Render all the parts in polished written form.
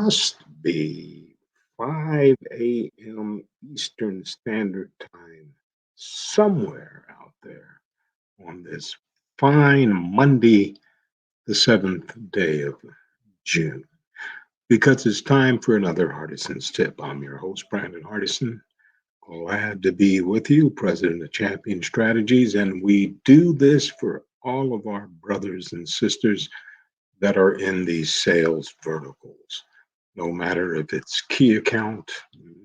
must be 5 a.m. Eastern Standard Time somewhere out there on this fine Monday, the 7th day of June, because it's time for another Hardison's tip. I'm your host, Brandon Hardison. Glad to be with you, President of Champion Strategies, and we do this for all of our brothers and sisters that are in these sales verticals. No matter if it's key account,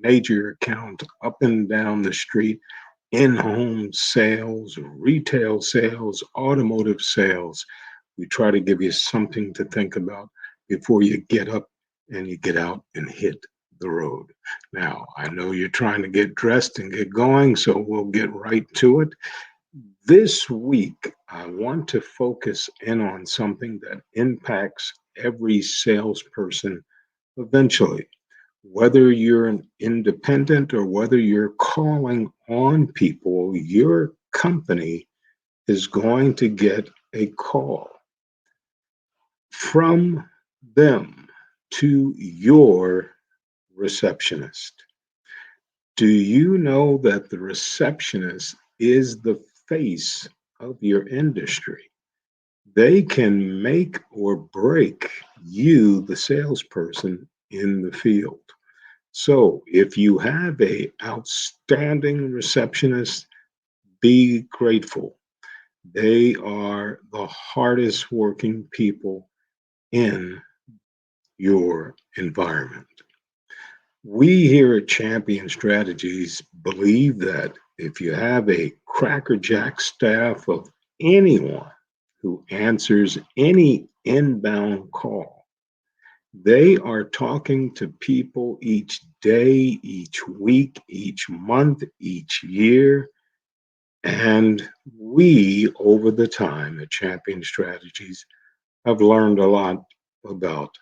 major account, up and down the street, in home sales, retail sales, automotive sales, we try to give you something to think about before you get up and you get out and hit the road. Now, I know you're trying to get dressed and get going, so we'll get right to it. This week, I want to focus in on something that impacts every salesperson eventually. Whether you're an independent or whether you're calling on people, your company is going to get a call from them to your receptionist. Do you know that the receptionist is the face of your industry? They can make or break you, the salesperson, in the field. So if you have a outstanding receptionist, be grateful. They are the hardest working people in your environment. We here at Champion Strategies believe that if you have a crackerjack staff of anyone who answers any inbound call, they are talking to people each day, each week, each month, each year. And we, over the time at Champion Strategies, have learned a lot about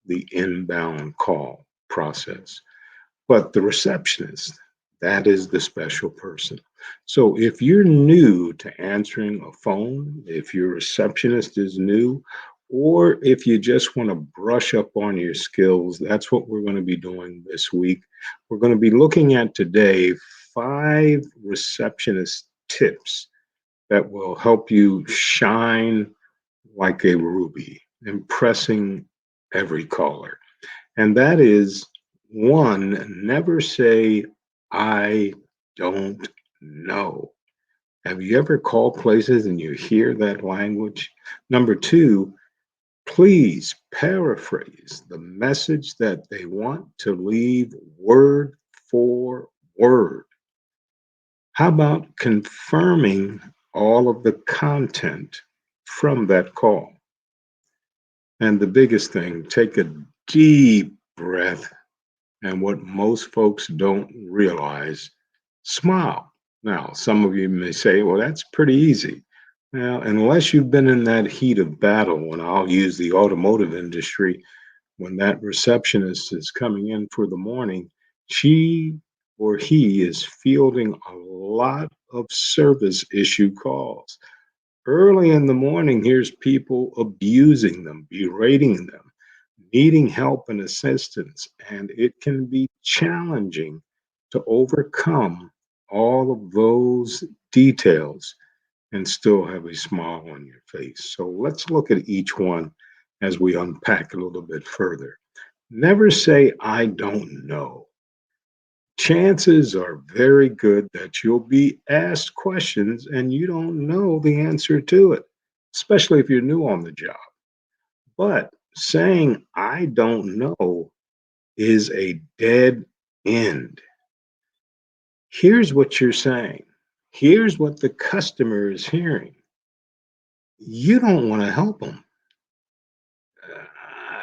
the inbound call process. But the receptionist, that is the special person. So if you're new to answering a phone, if your receptionist is new, or if you just want to brush up on your skills, that's what we're going to be doing this week. We're going to be looking at today 5 receptionist tips that will help you shine like a ruby, impressing every caller. And that is one, never say, I don't know. Have you ever called places and you hear that language? Number two, please paraphrase the message that they want to leave word for word. How about confirming all of the content from that call? And the biggest thing, take a deep breath. And what most folks don't realize, smile. Now, some of you may say, well, that's pretty easy. Now, unless you've been in that heat of battle, and I'll use the automotive industry, when that receptionist is coming in for the morning, she or he is fielding a lot of service issue calls. Early in the morning, here's people abusing them, berating them, needing help and assistance, and it can be challenging to overcome all of those details and still have a smile on your face. So let's look at each one as we unpack a little bit further. Never say, I don't know. Chances are very good that you'll be asked questions and you don't know the answer to it, especially if you're new on the job. But saying, I don't know is a dead end. Here's what you're saying. Here's what the customer is hearing. You don't want to help them.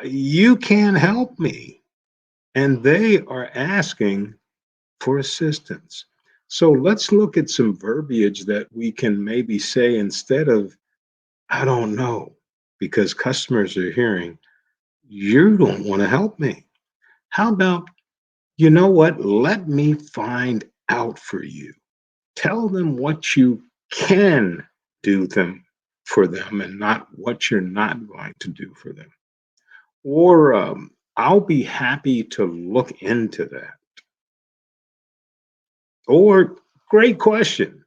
You can't help me. And they are asking for assistance. So let's look at some verbiage that we can maybe say instead of, I don't know, because customers are hearing, you don't want to help me. How about, you know what? Let me find out for you. Tell them what you can do them for them and not what you're not going to do for them. Or I'll be happy to look into that. Or, great question.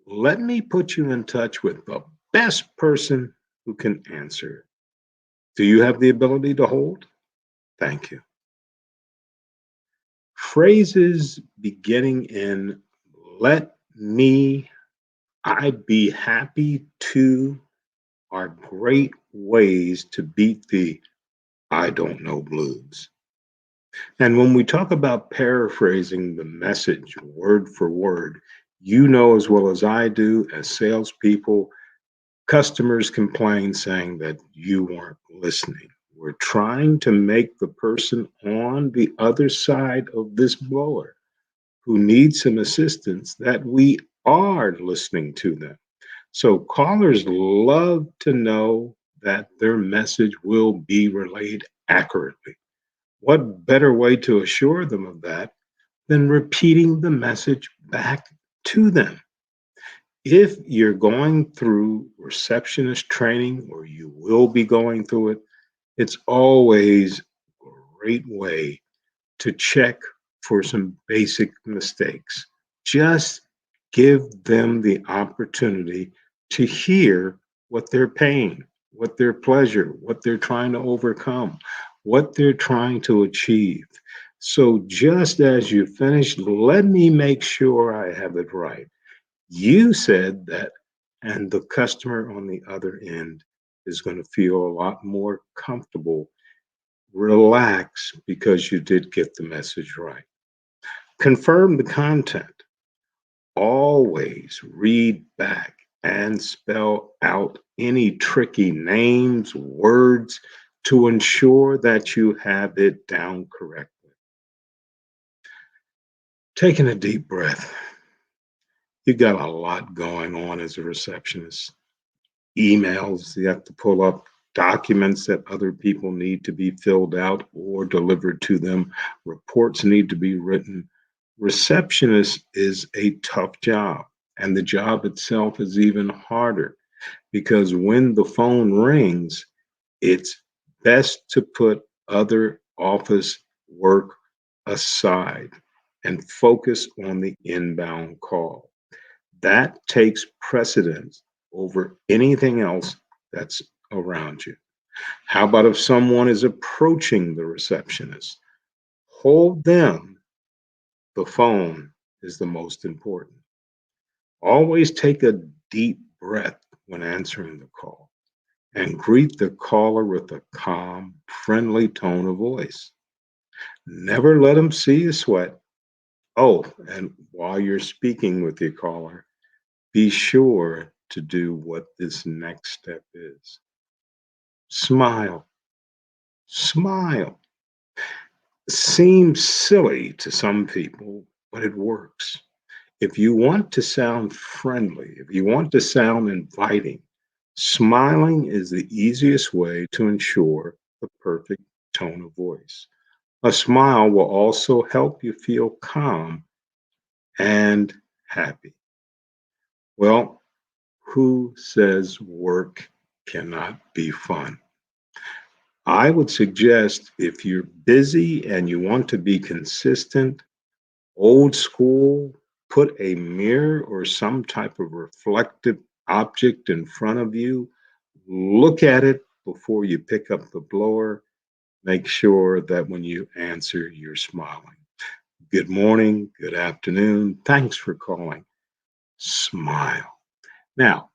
Let me put you in touch with the best person who can answer. Do you have the ability to hold? Thank you. Phrases beginning in let me, I'd be happy to are great ways to beat the I don't know blues. And when we talk about paraphrasing the message word for word, you know as well as I do, as salespeople, customers complain saying that you weren't listening. We're trying to make the person on the other side of this blower who needs some assistance that we are listening to them. So callers love to know that their message will be relayed accurately. What better way to assure them of that than repeating the message back to them? If you're going through receptionist training, or you will be going through it, it's always a great way to check for some basic mistakes. Just give them the opportunity to hear what their pain, what their pleasure, what they're trying to overcome, what they're trying to achieve. So, just as you finish, let me make sure I have it right. You said that, and the customer on the other end is going to feel a lot more comfortable, relax, because you did get the message right. Confirm the content. Always read back and spell out any tricky names, words to ensure that you have it down correctly. Taking a deep breath. You got a lot going on as a receptionist. Emails you have to pull up, documents that other people need to be filled out or delivered to them, reports need to be written. Receptionist is a tough job, and the job itself is even harder because when the phone rings, it's best to put other office work aside and focus on the inbound call. That takes precedence over anything else that's around you. How about if someone is approaching the receptionist? Hold them. The phone is the most important. Always take a deep breath when answering the call and greet the caller with a calm, friendly tone of voice. Never let them see you sweat. Oh, and while you're speaking with your caller, be sure to do what this next step is. Smile, smile. Seems silly to some people, but it works. If you want to sound friendly, if you want to sound inviting, smiling is the easiest way to ensure the perfect tone of voice. A smile will also help you feel calm and happy. Well, who says work cannot be fun? I would suggest if you're busy and you want to be consistent, old school, put a mirror or some type of reflective object in front of you. Look at it before you pick up the blower. Make sure that when you answer, you're smiling. Good morning, good afternoon. Thanks for calling. Smile. Now,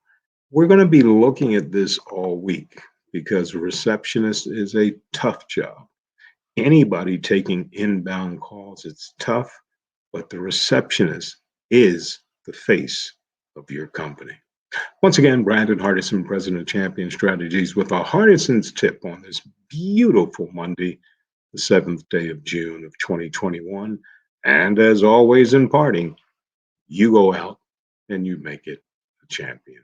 we're going to be looking at this all week because a receptionist is a tough job. Anybody taking inbound calls, it's tough, but the receptionist is the face of your company. Once again, Brandon Hardison, President of Champion Strategies, with a Hardison'S tip on this beautiful Monday, the 7th day of June of 2021. And as always, in parting, you go out and you make it a champion.